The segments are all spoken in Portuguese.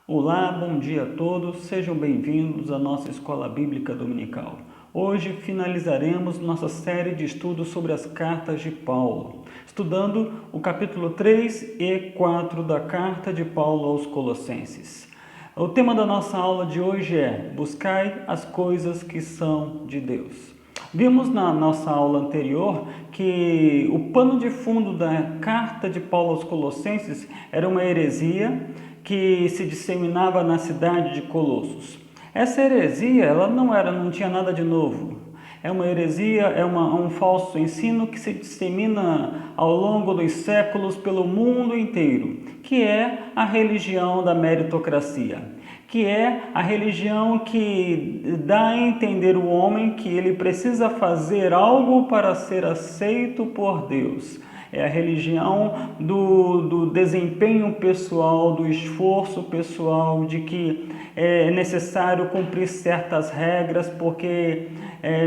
Olá, bom dia a todos, sejam bem-vindos à nossa Escola Bíblica Dominical. Hoje finalizaremos nossa série de estudos sobre as cartas de Paulo, estudando o capítulo 3 e 4 da carta de Paulo aos Colossenses. O tema da nossa aula de hoje é: buscai as coisas que são de Deus. Vimos na nossa aula anterior que o pano de fundo da carta de Paulo aos Colossenses era uma heresia que se disseminava na cidade de Colossos. Essa heresia ela não tinha nada de novo. É uma heresia, um falso ensino que se dissemina ao longo dos séculos pelo mundo inteiro, que é a religião da meritocracia, que é a religião que dá a entender o homem que ele precisa fazer algo para ser aceito por Deus. É a religião do desempenho pessoal, do esforço pessoal, de que é necessário cumprir certas regras porque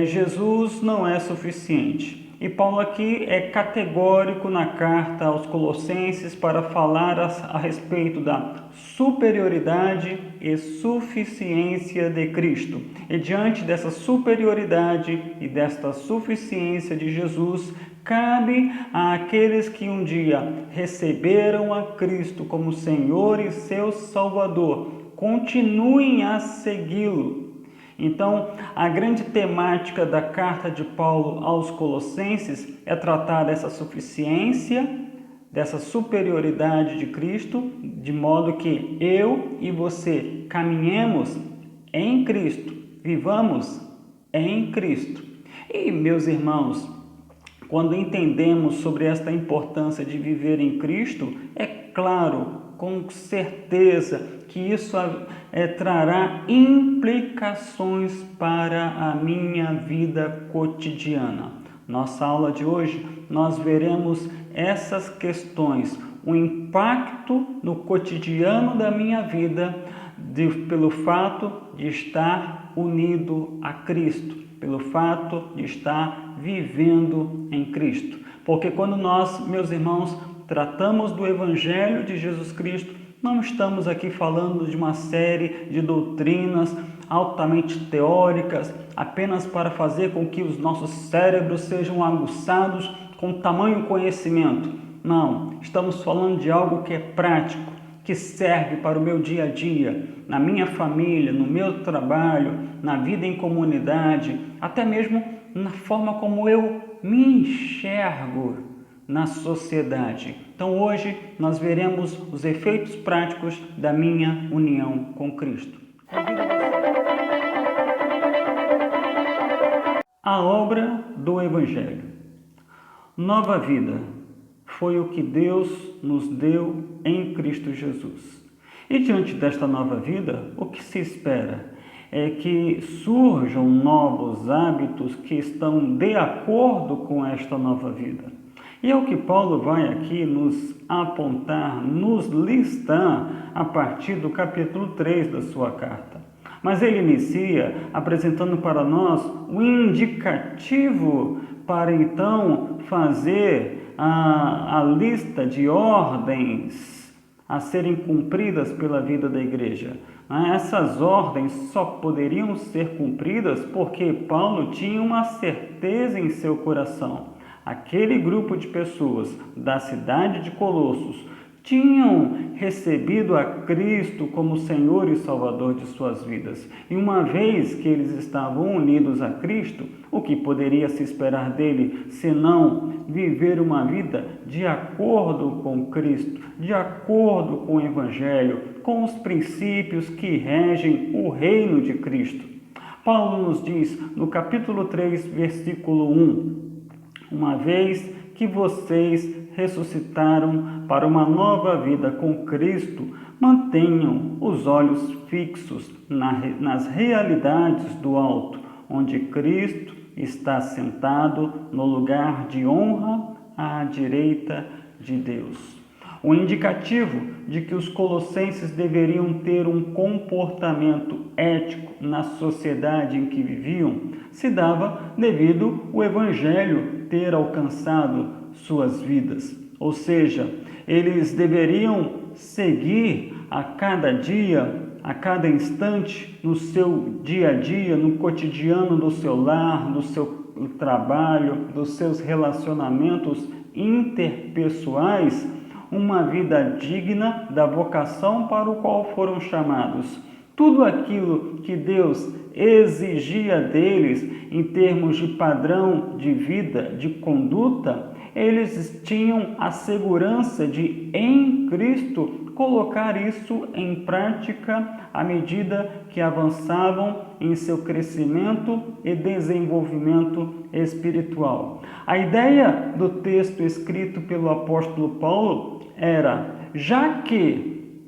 Jesus não é suficiente. E Paulo aqui é categórico na carta aos Colossenses para falar a respeito da superioridade e suficiência de Cristo. E diante dessa superioridade e desta suficiência de Jesus, cabe àqueles que um dia receberam a Cristo como Senhor e seu Salvador, continuem a segui-lo. Então, a grande temática da carta de Paulo aos Colossenses é tratar dessa suficiência, dessa superioridade de Cristo, de modo que eu e você caminhemos em Cristo, vivamos em Cristo. E, meus irmãos, quando entendemos sobre esta importância de viver em Cristo, é claro, com certeza, que isso trará implicações para a minha vida cotidiana. Nossa aula de hoje, nós veremos essas questões, o impacto no cotidiano da minha vida pelo fato de estar unido a Cristo, pelo fato de estar vivendo em Cristo. Porque quando nós, meus irmãos, tratamos do Evangelho de Jesus Cristo, não estamos aqui falando de uma série de doutrinas altamente teóricas, apenas para fazer com que os nossos cérebros sejam aguçados com tamanho conhecimento. Não, estamos falando de algo que é prático, que serve para o meu dia a dia, na minha família, no meu trabalho, na vida em comunidade, até mesmo na forma como eu me enxergo na sociedade. Então hoje nós veremos os efeitos práticos da minha união com Cristo. A obra do Evangelho. Nova vida foi o que Deus nos deu em Cristo Jesus. E diante desta nova vida, o que se espera é que surjam novos hábitos que estão de acordo com esta nova vida. E é o que Paulo vai aqui nos apontar, nos listar a partir do capítulo 3 da sua carta. Mas ele inicia apresentando para nós o indicativo para então fazer a lista de ordens a serem cumpridas pela vida da igreja. Essas ordens só poderiam ser cumpridas porque Paulo tinha uma certeza em seu coração. Aquele grupo de pessoas da cidade de Colossos tinham recebido a Cristo como Senhor e Salvador de suas vidas. E uma vez que eles estavam unidos a Cristo, o que poderia se esperar dele, senão viver uma vida de acordo com Cristo, de acordo com o Evangelho, com os princípios que regem o reino de Cristo. Paulo nos diz no capítulo 3, versículo 1, uma vez que vocês ressuscitaram para uma nova vida com Cristo, mantenham os olhos fixos nas realidades do alto, onde Cristo está sentado no lugar de honra à direita de Deus. O indicativo de que os colossenses deveriam ter um comportamento ético na sociedade em que viviam se dava devido ao Evangelho ter alcançado suas vidas. Ou seja, eles deveriam seguir a cada dia, a cada instante, no seu dia a dia, no cotidiano do seu lar, do seu trabalho, dos seus relacionamentos interpessoais, uma vida digna da vocação para o qual foram chamados. Tudo aquilo que Deus exigia deles em termos de padrão de vida, de conduta, eles tinham a segurança de, em Cristo, colocar isso em prática à medida que avançavam em seu crescimento e desenvolvimento espiritual. A ideia do texto escrito pelo apóstolo Paulo era: já que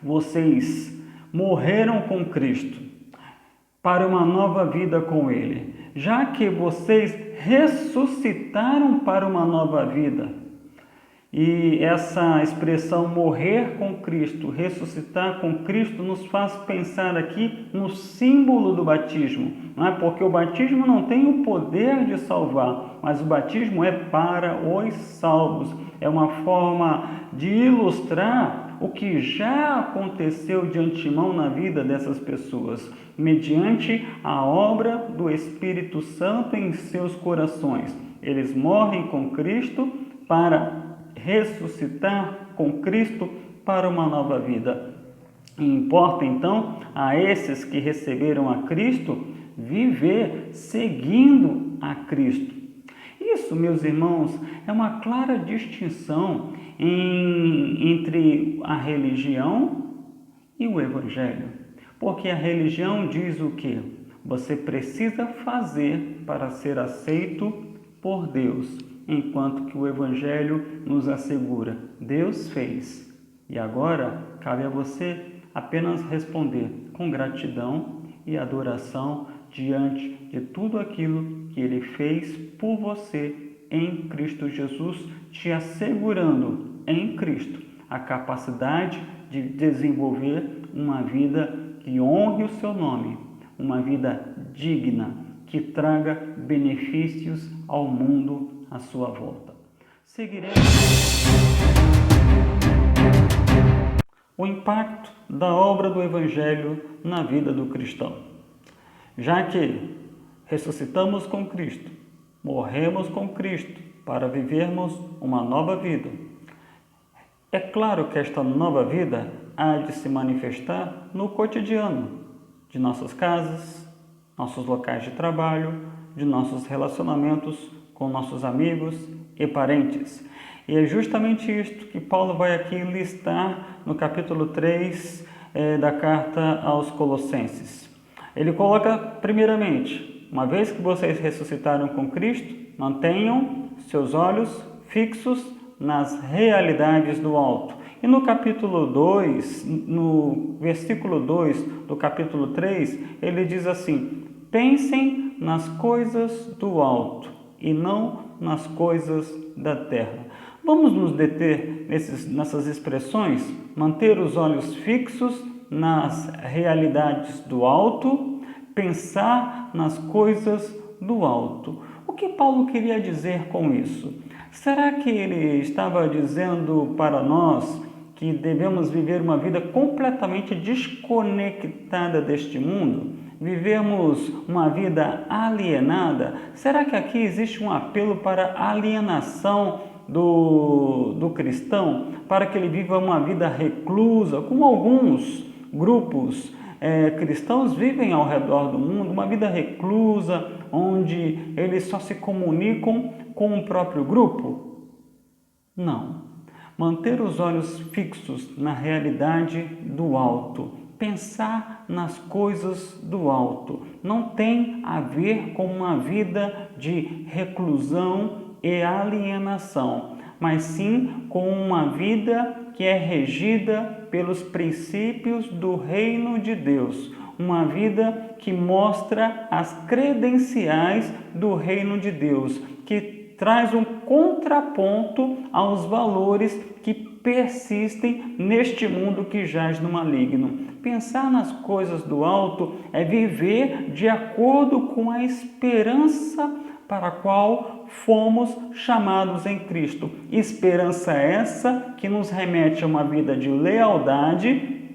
vocês morreram com Cristo para uma nova vida com Ele, já que vocês ressuscitaram para uma nova vida. E essa expressão morrer com Cristo, ressuscitar com Cristo, nos faz pensar aqui no símbolo do batismo, não é? Porque o batismo não tem o poder de salvar, mas o batismo é para os salvos. É uma forma de ilustrar o que já aconteceu de antemão na vida dessas pessoas, mediante a obra do Espírito Santo em seus corações. Eles morrem com Cristo para ressuscitar com Cristo para uma nova vida. E importa então a esses que receberam a Cristo viver seguindo a Cristo. Isso, meus irmãos, é uma clara distinção entre a religião e o Evangelho. Porque a religião diz o quê? Você precisa fazer para ser aceito por Deus. Enquanto que o Evangelho nos assegura: Deus fez, e agora cabe a você apenas responder com gratidão e adoração diante de tudo aquilo que Ele fez por você em Cristo Jesus, te assegurando em Cristo a capacidade de desenvolver uma vida que honre o seu nome, uma vida digna, que traga benefícios ao mundo à sua volta. Seguiremos o impacto da obra do Evangelho na vida do cristão. Já que ressuscitamos com Cristo, morremos com Cristo para vivermos uma nova vida, é claro que esta nova vida há de se manifestar no cotidiano de nossas casas, nossos locais de trabalho, de nossos relacionamentos com nossos amigos e parentes. E é justamente isto que Paulo vai aqui listar no capítulo 3 da carta aos Colossenses. Ele coloca, primeiramente, uma vez que vocês ressuscitaram com Cristo, mantenham seus olhos fixos nas realidades do alto. E no capítulo 2, no versículo 2 do capítulo 3, ele diz assim: pensem nas coisas do alto e não nas coisas da terra. Vamos nos deter nessas expressões, manter os olhos fixos nas realidades do alto, pensar nas coisas do alto. O que Paulo queria dizer com isso? Será que ele estava dizendo para nós que devemos viver uma vida completamente desconectada deste mundo? Vivemos uma vida alienada? Será que aqui existe um apelo para alienação do cristão, para que ele viva uma vida reclusa, como alguns grupos cristãos vivem ao redor do mundo, uma vida reclusa, onde eles só se comunicam com o próprio grupo? Não. Manter os olhos fixos na realidade do alto, pensar nas coisas do alto, não tem a ver com uma vida de reclusão e alienação, mas sim com uma vida que é regida pelos princípios do reino de Deus, uma vida que mostra as credenciais do reino de Deus, que traz um contraponto aos valores que persistem neste mundo que jaz no maligno. Pensar nas coisas do alto é viver de acordo com a esperança para a qual fomos chamados em Cristo. Esperança essa que nos remete a uma vida de lealdade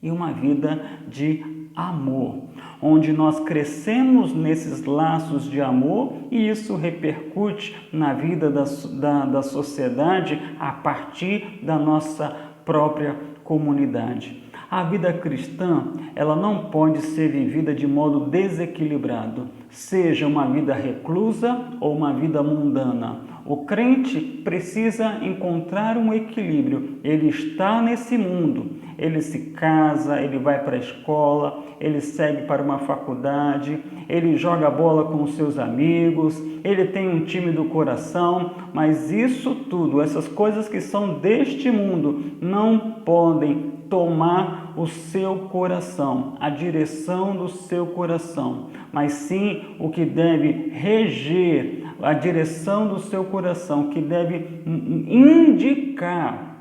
e uma vida de amor, onde nós crescemos nesses laços de amor e isso repercute na vida da sociedade a partir da nossa própria comunidade. A vida cristã, ela não pode ser vivida de modo desequilibrado, seja uma vida reclusa ou uma vida mundana. O crente precisa encontrar um equilíbrio. Ele está nesse mundo, ele se casa, ele vai para a escola, ele segue para uma faculdade, ele joga bola com os seus amigos, ele tem um time do coração, mas isso tudo, essas coisas que são deste mundo, não podem tomar o seu coração, a direção do seu coração, mas sim o que deve reger a direção do seu coração, que deve indicar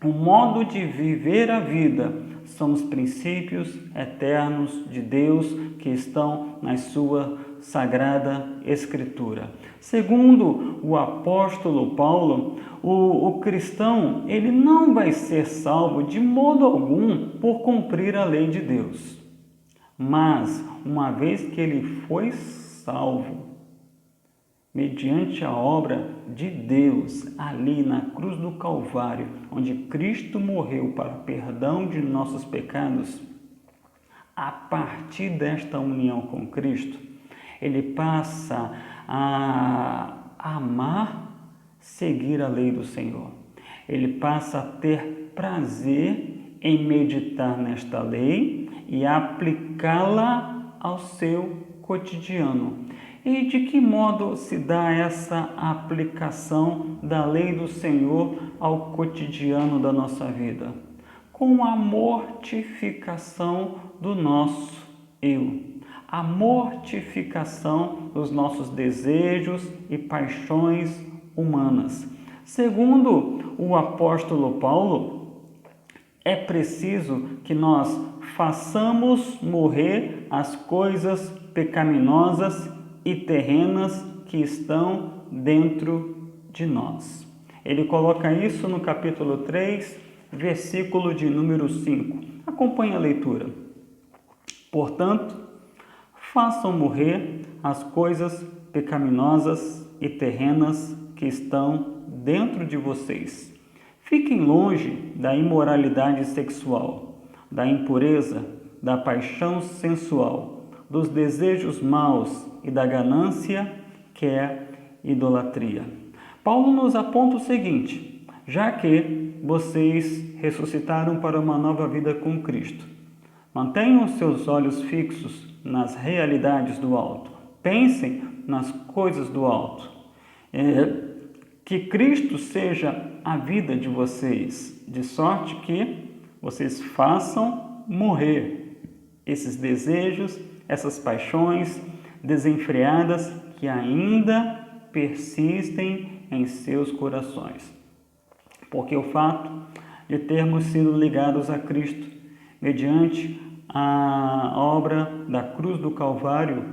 o modo de viver a vida, são os princípios eternos de Deus que estão na sua Sagrada Escritura. Segundo o apóstolo Paulo, o cristão ele não vai ser salvo de modo algum por cumprir a lei de Deus. Mas, uma vez que ele foi salvo, mediante a obra de Deus ali na cruz do Calvário, onde Cristo morreu para o perdão de nossos pecados, a partir desta união com Cristo, ele passa a amar, seguir a lei do Senhor. Ele passa a ter prazer em meditar nesta lei e aplicá-la ao seu cotidiano. E de que modo se dá essa aplicação da lei do Senhor ao cotidiano da nossa vida? Com a mortificação do nosso eu, a mortificação dos nossos desejos e paixões humanas. Segundo o apóstolo Paulo, é preciso que nós façamos morrer as coisas pecaminosas e terrenas que estão dentro de nós. Ele coloca isso no capítulo 3, versículo de número 5. Acompanhe a leitura. Portanto, façam morrer as coisas pecaminosas e terrenas que estão dentro de vocês. Fiquem longe da imoralidade sexual, da impureza, da paixão sensual, dos desejos maus e da ganância, que é idolatria. Paulo nos aponta o seguinte: já que vocês ressuscitaram para uma nova vida com Cristo, mantenham seus olhos fixos nas realidades do alto. Pensem nas coisas do alto. Que Cristo seja a vida de vocês, de sorte que vocês façam morrer esses desejos, essas paixões desenfreadas que ainda persistem em seus corações. Porque o fato de termos sido ligados a Cristo mediante a obra da cruz do Calvário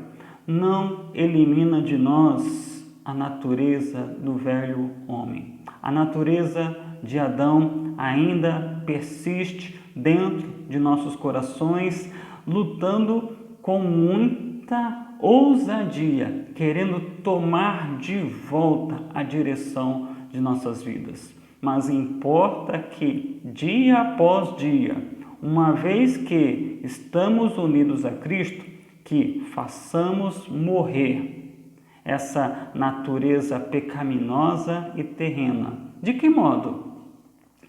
não elimina de nós a natureza do velho homem. A natureza de Adão ainda persiste dentro de nossos corações, lutando com muita ousadia, querendo tomar de volta a direção de nossas vidas. Mas importa que, dia após dia, uma vez que estamos unidos a Cristo, que façamos morrer essa natureza pecaminosa e terrena. De que modo?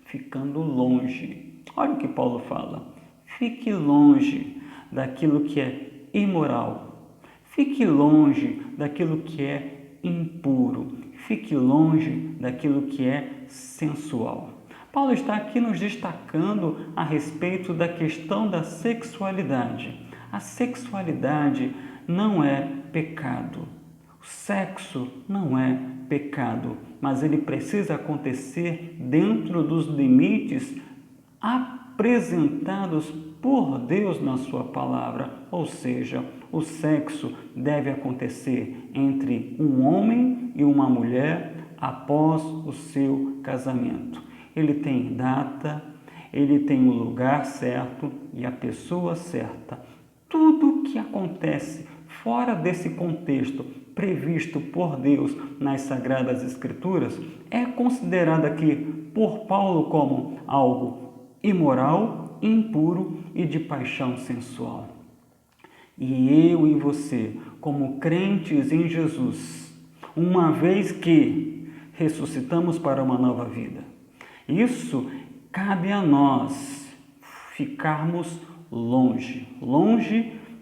Ficando longe. Olha o que Paulo fala. Fique longe daquilo que é imoral. Fique longe daquilo que é impuro. Fique longe daquilo que é sensual. Paulo está aqui nos destacando a respeito da questão da sexualidade. A sexualidade não é pecado. O sexo não é pecado, mas ele precisa acontecer dentro dos limites apresentados por Deus na sua palavra, ou seja, o sexo deve acontecer entre um homem e uma mulher após o seu casamento. Ele tem data, ele tem o lugar certo e a pessoa certa. Tudo que acontece fora desse contexto previsto por Deus nas Sagradas Escrituras é considerado aqui por Paulo como algo imoral, impuro e de paixão sensual. E eu e você, como crentes em Jesus, uma vez que ressuscitamos para uma nova vida, isso cabe a nós ficarmos longe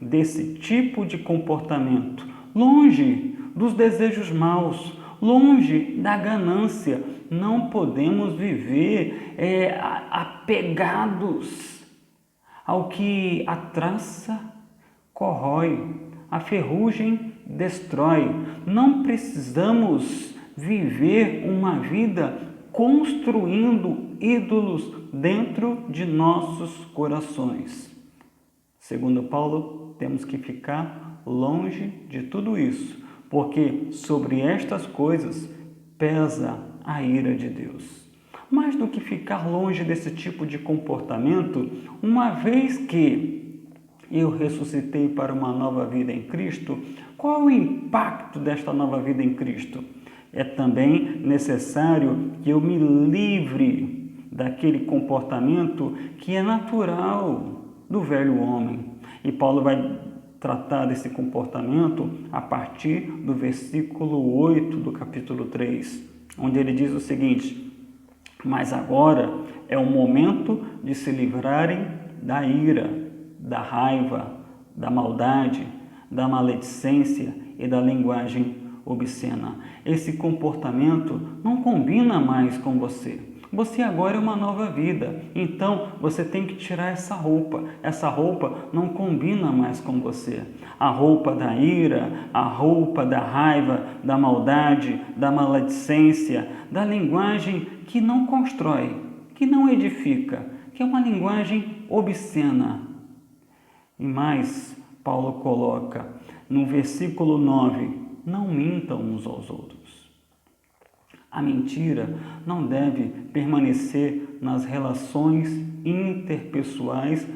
desse tipo de comportamento, longe dos desejos maus, longe da ganância. Não podemos viver apegados ao que a traça corrói, a ferrugem destrói. Não precisamos viver uma vida construindo ídolos dentro de nossos corações. Segundo Paulo, temos que ficar longe de tudo isso, porque sobre estas coisas pesa a ira de Deus. Mais do que ficar longe desse tipo de comportamento, uma vez que eu ressuscitei para uma nova vida em Cristo, qual é o impacto desta nova vida em Cristo? É também necessário que eu me livre daquele comportamento que é natural do velho homem. E Paulo vai tratar desse comportamento a partir do versículo 8 do capítulo 3, onde ele diz o seguinte: mas agora é o momento de se livrarem da ira, da raiva, da maldade, da maledicência e da linguagem obscena. Esse comportamento não combina mais com você. Você agora é uma nova vida, então você tem que tirar essa roupa. Essa roupa não combina mais com você. A roupa da ira, a roupa da raiva, da maldade, da maledicência, da linguagem que não constrói, que não edifica, que é uma linguagem obscena. E mais, Paulo coloca no versículo 9, não mintam uns aos outros. A mentira não deve permanecer nas relações interpessoais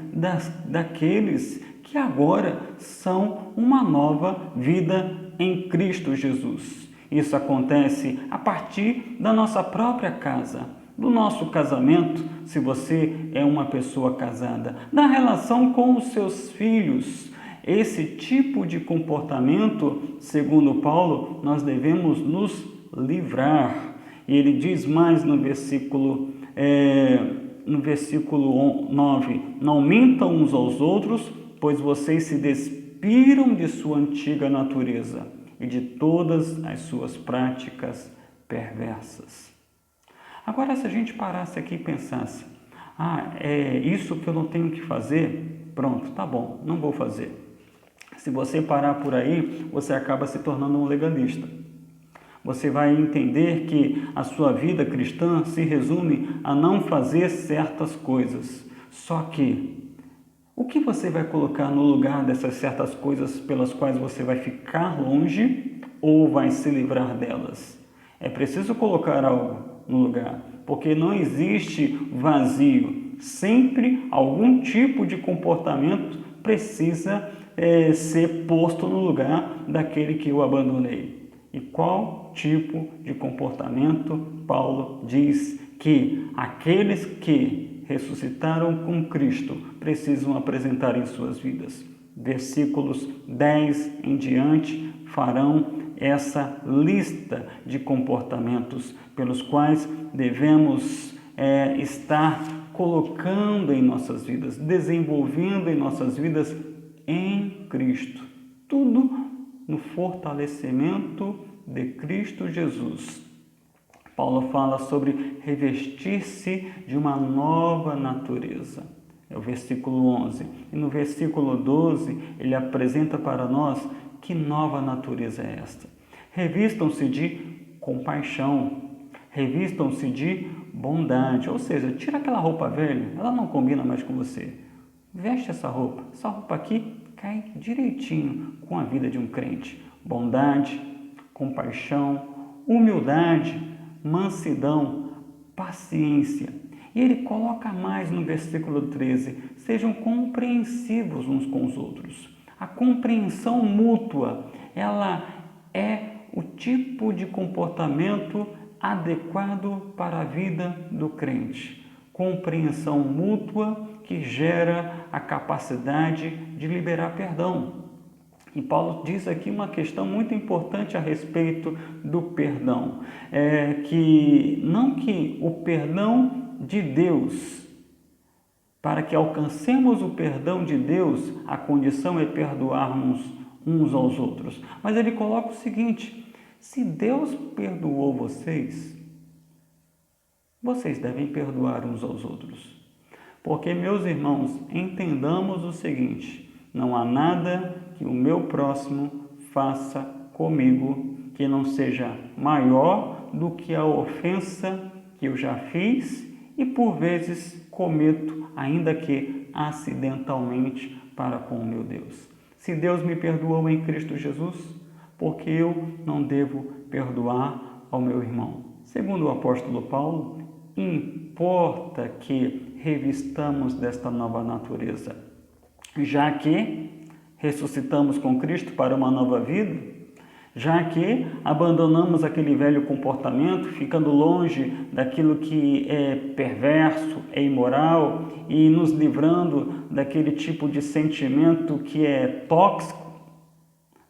daqueles que agora são uma nova vida em Cristo Jesus. Isso acontece a partir da nossa própria casa, do nosso casamento, se você é uma pessoa casada, da relação com os seus filhos. Esse tipo de comportamento, segundo Paulo, nós devemos nos livrar. E ele diz mais no versículo 9, não mintam uns aos outros, pois vocês se despiram de sua antiga natureza e de todas as suas práticas perversas. Agora, se a gente parasse aqui e pensasse, é isso que eu não tenho que fazer? Pronto, tá bom, não vou fazer. Se você parar por aí, você acaba se tornando um legalista. Você vai entender que a sua vida cristã se resume a não fazer certas coisas. Só que, o que você vai colocar no lugar dessas certas coisas pelas quais você vai ficar longe ou vai se livrar delas? É preciso colocar algo no lugar, porque não existe vazio. Sempre algum tipo de comportamento precisa ser posto no lugar daquele que eu abandonei. E qual tipo de comportamento Paulo diz que aqueles que ressuscitaram com Cristo precisam apresentar em suas vidas? Versículos 10 em diante farão essa lista de comportamentos pelos quais devemos estar colocando em nossas vidas, desenvolvendo em nossas vidas em Cristo. Tudo no fortalecimento de Cristo Jesus. Paulo fala sobre revestir-se de uma nova natureza. É o versículo 11. E no versículo 12, ele apresenta para nós que nova natureza é esta. Revistam-se de compaixão, revistam-se de bondade, ou seja, tira aquela roupa velha, ela não combina mais com você. Veste essa roupa aqui cai direitinho com a vida de um crente. Bondade, compaixão, humildade, mansidão, paciência. E ele coloca mais no versículo 13, sejam compreensivos uns com os outros. A compreensão mútua, ela é o tipo de comportamento adequado para a vida do crente. Compreensão mútua que gera a capacidade de liberar perdão. E Paulo diz aqui uma questão muito importante a respeito do perdão, que o perdão de Deus, para que alcancemos o perdão de Deus, a condição é perdoarmos uns aos outros. Mas ele coloca o seguinte: se Deus perdoou vocês, vocês devem perdoar uns aos outros. Porque, meus irmãos, entendamos o seguinte: não há nada que o meu próximo faça comigo que não seja maior do que a ofensa que eu já fiz e por vezes cometo, ainda que acidentalmente, para com o meu Deus. Se Deus me perdoou em Cristo Jesus, porque eu não devo perdoar ao meu irmão? Segundo o apóstolo Paulo, importa que revistamos desta nova natureza, já que ressuscitamos com Cristo para uma nova vida, já que abandonamos aquele velho comportamento, ficando longe daquilo que é perverso, é imoral, e nos livrando daquele tipo de sentimento que é tóxico,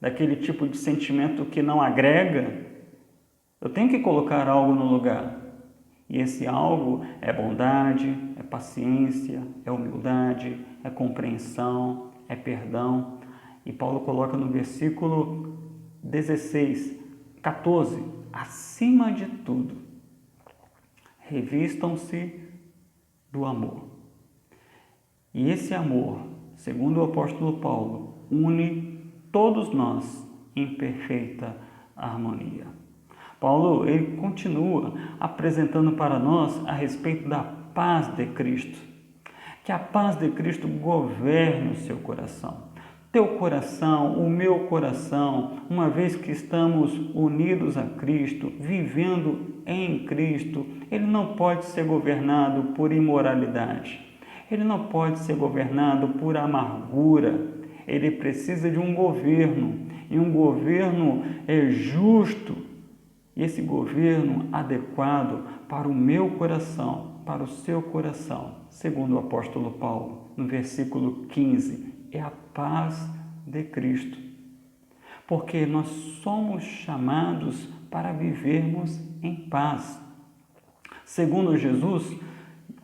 daquele tipo de sentimento que não agrega. Eu tenho que colocar algo no lugar. E esse algo é bondade, é paciência, é humildade, é compreensão, é perdão. E Paulo coloca no versículo 14, acima de tudo, revistam-se do amor. E esse amor, segundo o apóstolo Paulo, une todos nós em perfeita harmonia. Paulo, ele continua apresentando para nós a respeito da paz de Cristo. Que a paz de Cristo governe o seu coração. Teu coração, o meu coração, uma vez que estamos unidos a Cristo, vivendo em Cristo, ele não pode ser governado por imoralidade. Ele não pode ser governado por amargura. Ele precisa de um governo, e um governo justo, e esse governo adequado para o meu coração, para o seu coração, segundo o apóstolo Paulo, no versículo 15, é a paz de Cristo. Porque nós somos chamados para vivermos em paz. Segundo Jesus,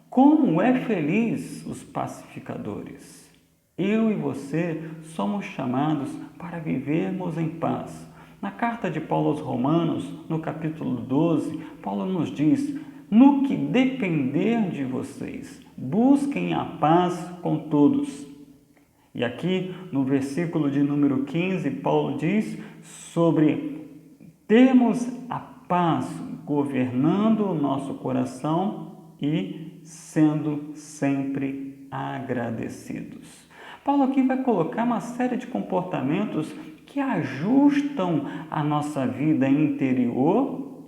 como é feliz os pacificadores. Eu e você somos chamados para vivermos em paz. Na carta de Paulo aos Romanos, no capítulo 12, Paulo nos diz: no que depender de vocês, busquem a paz com todos. E aqui no versículo de número 15, Paulo diz sobre termos a paz governando o nosso coração e sendo sempre agradecidos. Paulo aqui vai colocar uma série de comportamentos que ajustam a nossa vida interior,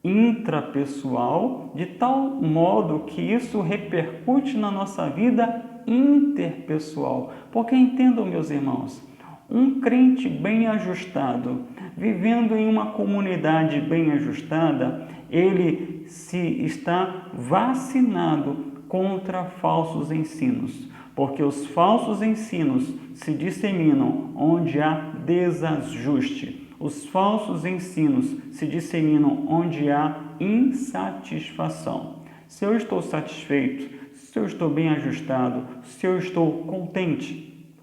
intrapessoal, de tal modo que isso repercute na nossa vida interpessoal. Porque entendam, meus irmãos, um crente bem ajustado, vivendo em uma comunidade bem ajustada, ele se está vacinado contra falsos ensinos. Porque os falsos ensinos se disseminam onde há desajuste. Os falsos ensinos se disseminam onde há insatisfação. Se eu estou satisfeito, se eu estou bem ajustado, se eu estou contente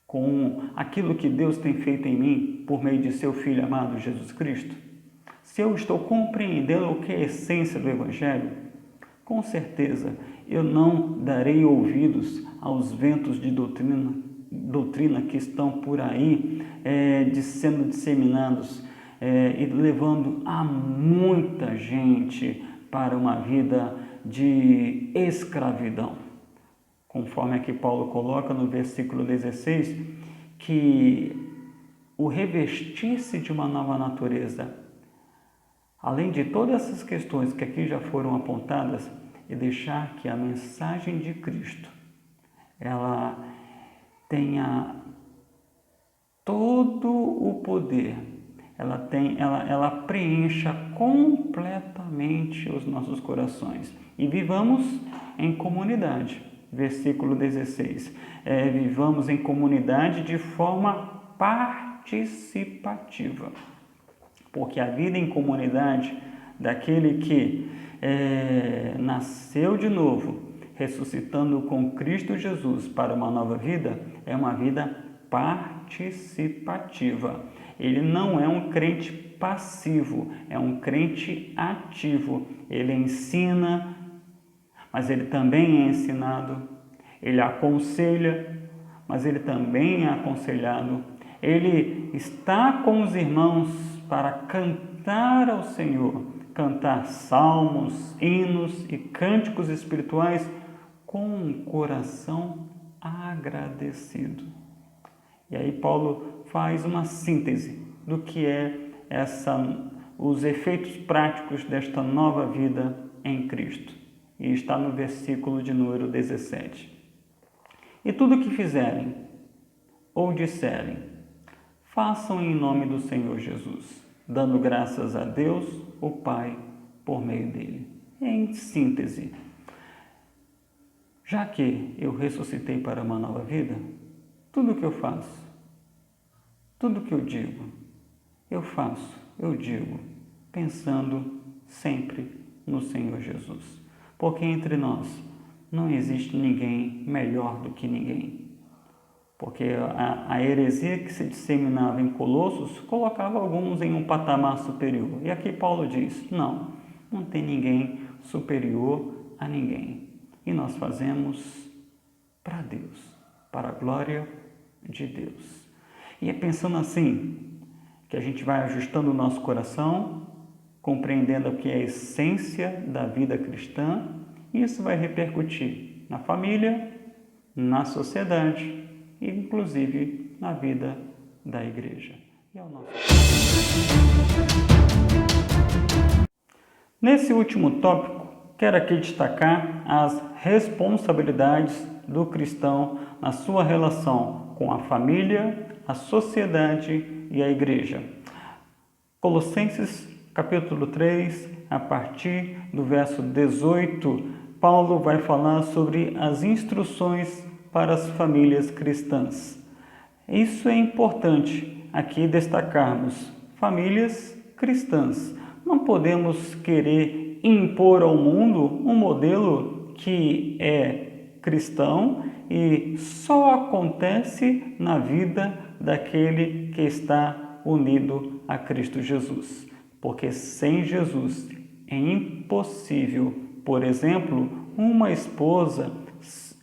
com aquilo que Deus tem feito em mim por meio de seu Filho amado Jesus Cristo, se eu estou compreendendo o que é a essência do Evangelho, com certeza eu não darei ouvidos aos ventos de doutrina doutrina que estão por aí sendo disseminados e levando a muita gente para uma vida de escravidão. Conforme aqui Paulo coloca no versículo 16, que o revestir-se de uma nova natureza, além de todas essas questões que aqui já foram apontadas, e deixar que a mensagem de Cristo ela tenha todo o poder, ela preencha completamente os nossos corações e vivamos em comunidade. Versículo 16, vivamos em comunidade de forma participativa, porque a vida em comunidade daquele que nasceu de novo, ressuscitando com Cristo Jesus para uma nova vida, é uma vida participativa. Ele não é um crente passivo, é um crente ativo. Ele ensina, mas ele também é ensinado. Ele aconselha, mas ele também é aconselhado. Ele está com os irmãos para cantar ao Senhor, cantar salmos, hinos e cânticos espirituais com um coração agradecido. E aí Paulo faz uma síntese do que os efeitos práticos desta nova vida em Cristo. E está no versículo de número 17. E tudo o que fizerem ou disserem, façam em nome do Senhor Jesus, dando graças a Deus, o Pai, por meio dele. Em síntese, já que eu ressuscitei para uma nova vida, tudo o que eu faço, tudo o que eu digo, eu digo, pensando sempre no Senhor Jesus. Porque entre nós não existe ninguém melhor do que ninguém. Porque a heresia que se disseminava em Colossos colocava alguns em um patamar superior. E aqui Paulo diz, não tem ninguém superior a ninguém. E nós fazemos para Deus, para a glória de Deus. E é pensando assim que a gente vai ajustando o nosso coração, compreendendo o que é a essência da vida cristã, e isso vai repercutir na família, na sociedade e inclusive na vida da igreja. E ao nosso... Nesse último tópico, quero aqui destacar as responsabilidades do cristão na sua relação com a família, a sociedade e a igreja. Colossenses capítulo 3, a partir do verso 18, Paulo vai falar sobre as instruções para as famílias cristãs. Isso é importante aqui destacarmos. Famílias cristãs. Não podemos querer impor ao mundo um modelo que é cristão e só acontece na vida daquele que está unido a Cristo Jesus. Porque sem Jesus é impossível, por exemplo, uma esposa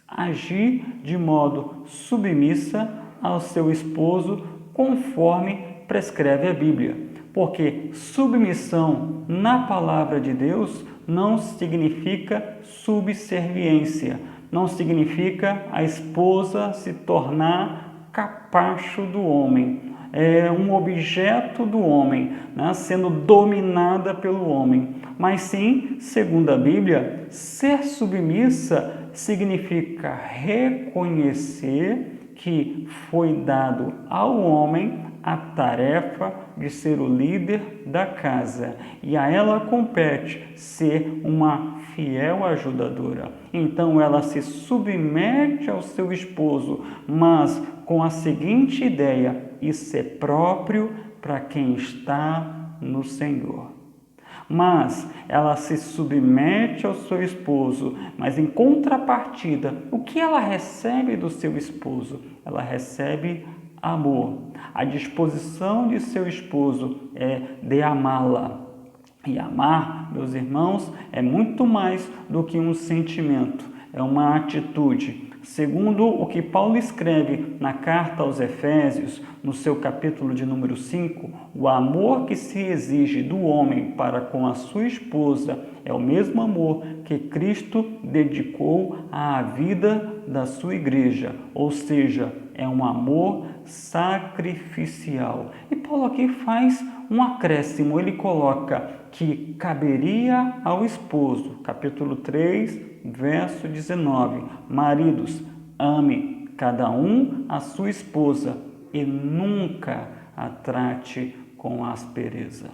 agir de modo submissa ao seu esposo conforme prescreve a Bíblia. Porque submissão na palavra de Deus não significa subserviência, não significa a esposa se tornar capacho do homem, é um objeto do homem, né, sendo dominada pelo homem. Mas sim, segundo a Bíblia, ser submissa significa reconhecer que foi dado ao homem a tarefa de ser o líder da casa e a ela compete ser uma fiel ajudadora. Então ela se submete ao seu esposo, mas com a seguinte ideia: isso é próprio para quem está no Senhor. Mas ela se submete ao seu esposo, mas em contrapartida, o que ela recebe do seu esposo? Ela recebe amor. A disposição de seu esposo é de amá-la. E amar, meus irmãos, é muito mais do que um sentimento, é uma atitude. Segundo o que Paulo escreve na carta aos Efésios, no seu capítulo de número 5, o amor que se exige do homem para com a sua esposa é o mesmo amor que Cristo dedicou à vida da sua igreja, ou seja, é um amor sacrificial. E Paulo aqui faz um acréscimo, ele coloca que caberia ao esposo, capítulo 3, verso 19, maridos, ame cada um a sua esposa e nunca a trate com aspereza.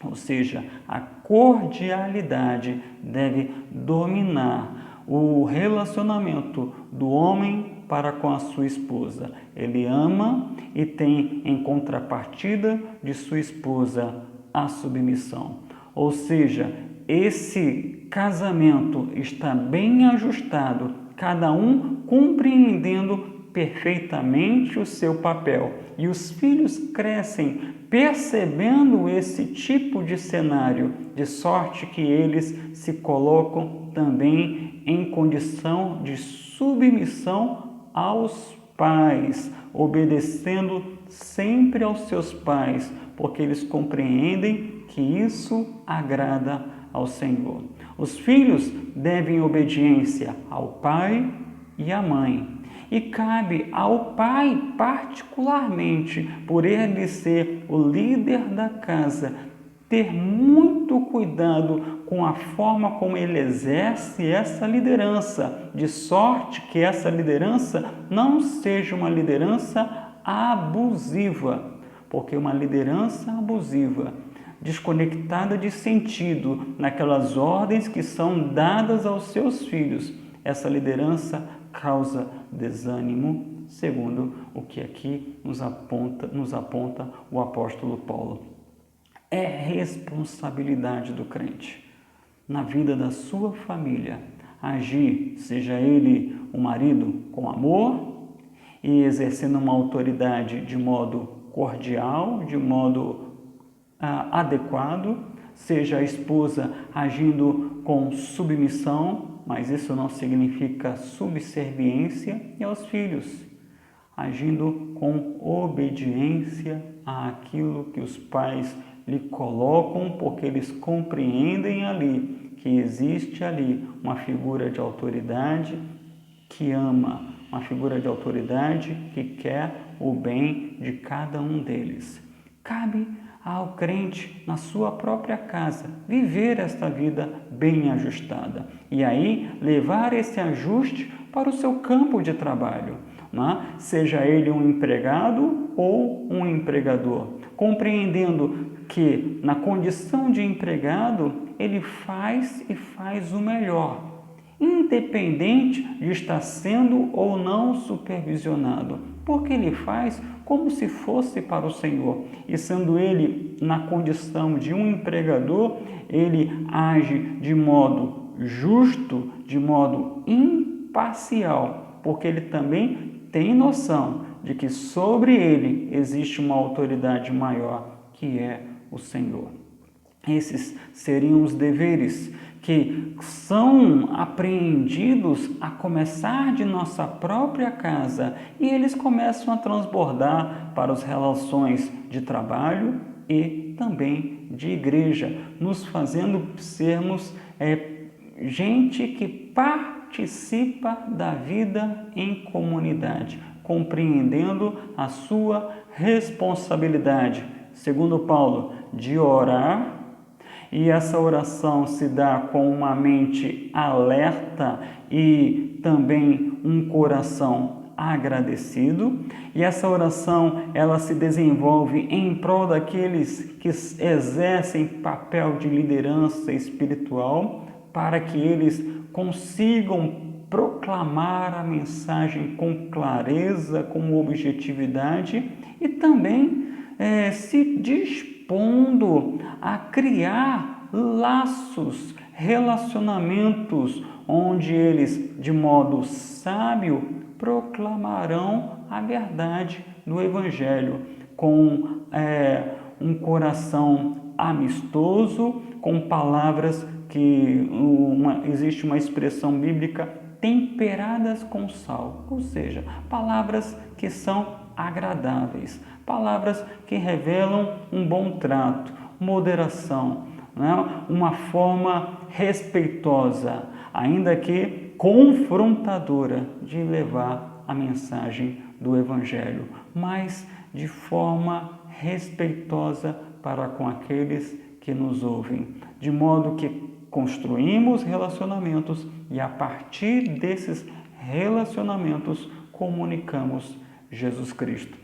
Ou seja, a cordialidade deve dominar o relacionamento do homem para com a sua esposa. Ele ama e tem em contrapartida de sua esposa a submissão. Ou seja, esse casamento está bem ajustado, cada um compreendendo perfeitamente o seu papel. E os filhos crescem percebendo esse tipo de cenário, de sorte que eles se colocam também em condição de submissão aos pais, obedecendo sempre aos seus pais, porque eles compreendem que isso agrada ao Senhor. Os filhos devem obediência ao pai e à mãe. E cabe ao pai, particularmente, por ele ser o líder da casa, ter muito cuidado com a forma como ele exerce essa liderança, de sorte que essa liderança não seja uma liderança abusiva, porque uma liderança abusiva, desconectada de sentido naquelas ordens que são dadas aos seus filhos, essa liderança causa desânimo, segundo o que aqui nos aponta o apóstolo Paulo. É responsabilidade do crente, na vida da sua família, agir, seja ele o marido, com amor e exercendo uma autoridade de modo cordial, de modo adequado, seja a esposa agindo com submissão, mas isso não significa subserviência, e aos filhos, agindo com obediência àquilo que os pais lhe colocam, porque eles compreendem ali que existe ali uma figura de autoridade que ama, uma figura de autoridade que quer o bem de cada um deles. Cabe ao crente, na sua própria casa, viver esta vida bem ajustada e aí levar esse ajuste para o seu campo de trabalho, seja ele um empregado ou um empregador, compreendendo que na condição de empregado ele faz e faz o melhor, independente de estar sendo ou não supervisionado, porque ele faz como se fosse para o Senhor. E sendo ele na condição de um empregador, ele age de modo justo, de modo imparcial, porque ele também tem noção de que sobre ele existe uma autoridade maior, que é o Senhor. Esses seriam os deveres que são apreendidos a começar de nossa própria casa e eles começam a transbordar para as relações de trabalho e também de igreja, nos fazendo sermos gente que participa da vida em comunidade, compreendendo a sua responsabilidade, segundo Paulo, de orar. E essa oração se dá com uma mente alerta e também um coração agradecido. E essa oração, ela se desenvolve em prol daqueles que exercem papel de liderança espiritual, para que eles consigam proclamar a mensagem com clareza, com objetividade e também se dispondo a criar laços, relacionamentos, onde eles, de modo sábio, proclamarão a verdade do Evangelho, com um coração amistoso, com palavras que existe uma expressão bíblica, temperadas com sal, ou seja, palavras que são agradáveis, palavras que revelam um bom trato, moderação, né? Uma forma respeitosa, ainda que confrontadora, de levar a mensagem do Evangelho, mas de forma respeitosa para com aqueles que nos ouvem, de modo que construímos relacionamentos e a partir desses relacionamentos comunicamos Jesus Cristo.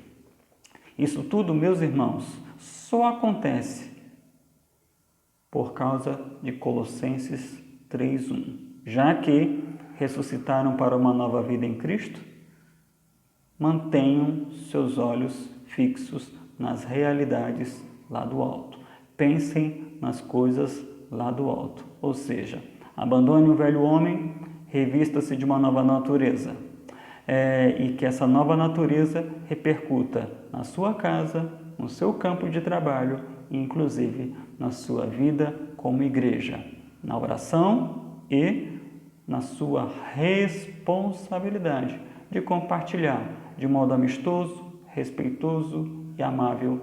Isso tudo, meus irmãos, só acontece por causa de Colossenses 3:1. Já que ressuscitaram para uma nova vida em Cristo, mantenham seus olhos fixos nas realidades lá do alto. Pensem nas coisas lá do alto, ou seja, abandone o velho homem, revista-se de uma nova natureza, e que essa nova natureza repercuta na sua casa, no seu campo de trabalho e inclusive na sua vida como igreja, na oração e na sua responsabilidade de compartilhar de modo amistoso, respeitoso e amável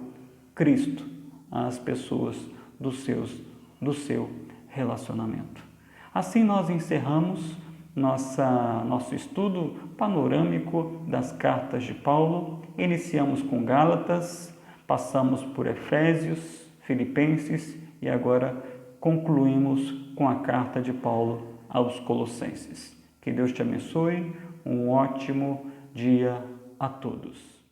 Cristo às pessoas do seu relacionamento. Assim nós encerramos nosso estudo panorâmico das cartas de Paulo. Iniciamos com Gálatas, passamos por Efésios, Filipenses e agora concluímos com a carta de Paulo aos Colossenses. Que Deus te abençoe, um ótimo dia a todos.